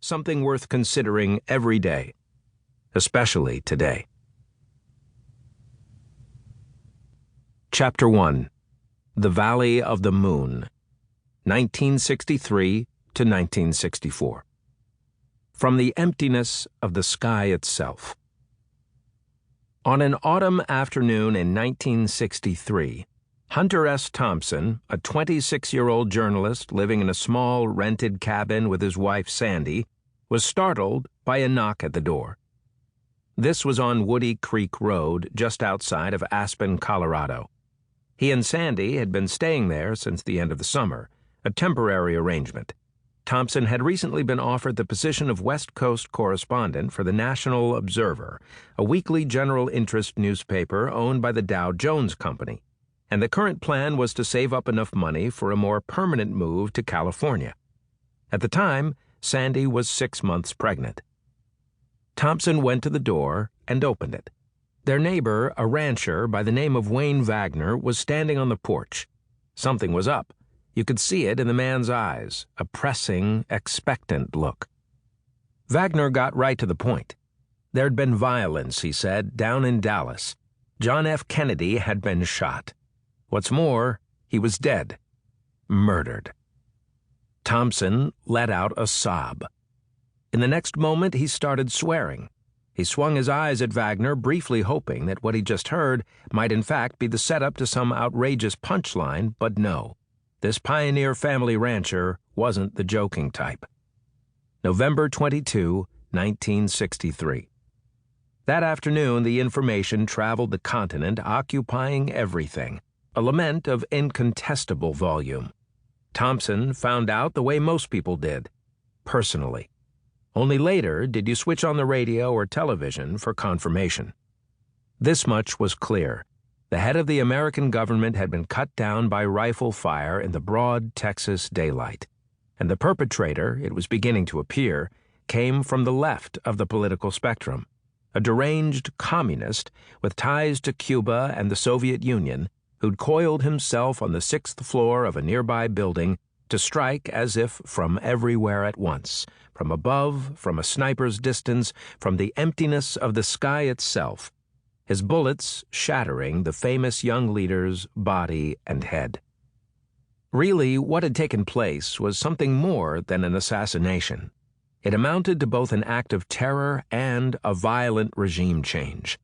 something worth considering every day, especially today. Chapter 1. The Valley of the Moon, 1963 to 1964. From the emptiness of the sky itself. On an autumn afternoon in 1963, Hunter S. Thompson, a 26-year-old journalist living in a small rented cabin with his wife Sandy, was startled by a knock at the door. This was on Woody Creek Road, just outside of Aspen, Colorado. He and Sandy had been staying there since the end of the summer, a temporary arrangement. Thompson had recently been offered the position of West Coast correspondent for the National Observer, a weekly general interest newspaper owned by the Dow Jones Company, and the current plan was to save up enough money for a more permanent move to California. At the time, Sandy was 6 months pregnant. Thompson went to the door and opened it. Their neighbor, a rancher by the name of Wayne Wagner, was standing on the porch. Something was up. You could see it in the man's eyes, a pressing, expectant look. Wagner got right to the point. There'd been violence, he said, down in Dallas. John F. Kennedy had been shot. What's more, he was dead. Murdered. Thompson let out a sob. In the next moment, he started swearing. He swung his eyes at Wagner, briefly hoping that what he just heard might in fact be the setup to some outrageous punchline, but no. This pioneer family rancher wasn't the joking type. November 22, 1963. That afternoon, the information traveled the continent, occupying everything, a lament of incontestable volume. Thompson found out the way most people did, personally. Only later did you switch on the radio or television for confirmation. This much was clear. The head of the American government had been cut down by rifle fire in the broad Texas daylight, and the perpetrator, it was beginning to appear, came from the left of the political spectrum, a deranged communist with ties to Cuba and the Soviet Union who'd coiled himself on the 6th floor of a nearby building to strike as if from everywhere at once, from above, from a sniper's distance, from the emptiness of the sky itself, his bullets shattering the famous young leader's body and head. Really, what had taken place was something more than an assassination. It amounted to both an act of terror and a violent regime change.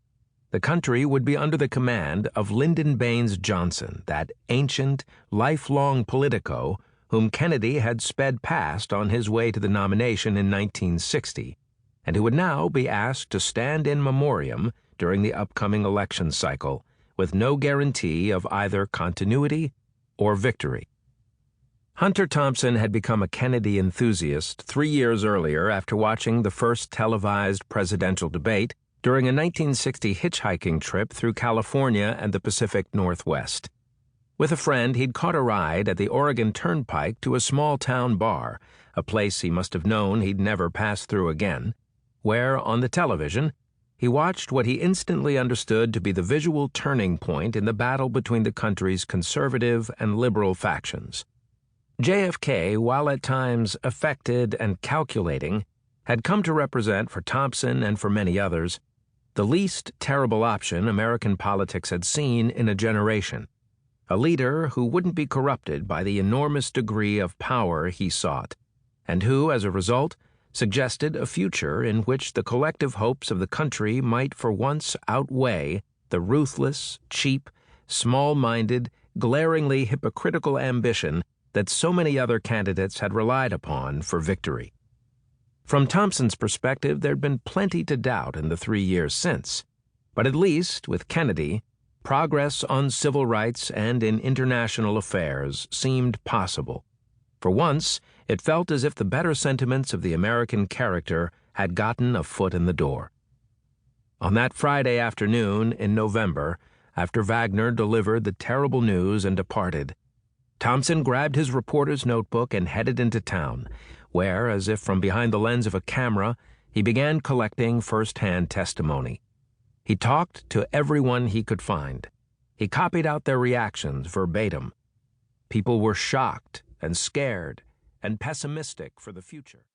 The country would be under the command of Lyndon Baines Johnson, that ancient, lifelong politico whom Kennedy had sped past on his way to the nomination in 1960, and who would now be asked to stand in memoriam during the upcoming election cycle, with no guarantee of either continuity or victory. Hunter Thompson had become a Kennedy enthusiast 3 years earlier after watching the first televised presidential debate during a 1960 hitchhiking trip through California and the Pacific Northwest. With a friend, he'd caught a ride at the Oregon Turnpike to a small-town bar, a place he must have known he'd never pass through again, where, on the television, he watched what he instantly understood to be the visual turning point in the battle between the country's conservative and liberal factions. JFK, while at times affected and calculating, had come to represent for Thompson and for many others the least terrible option American politics had seen in a generation, a leader who wouldn't be corrupted by the enormous degree of power he sought, and who, as a result, suggested a future in which the collective hopes of the country might for once outweigh the ruthless, cheap, small-minded, glaringly hypocritical ambition that so many other candidates had relied upon for victory. From Thompson's perspective, there'd been plenty to doubt in the 3 years since, but at least, with Kennedy, progress on civil rights and in international affairs seemed possible. For once, it felt as if the better sentiments of the American character had gotten a foot in the door. On that Friday afternoon in November, after Wagner delivered the terrible news and departed, Thompson grabbed his reporter's notebook and headed into town, where, as if from behind the lens of a camera, he began collecting first-hand testimony. He talked to everyone he could find. He copied out their reactions verbatim. People were shocked and scared and pessimistic for the future.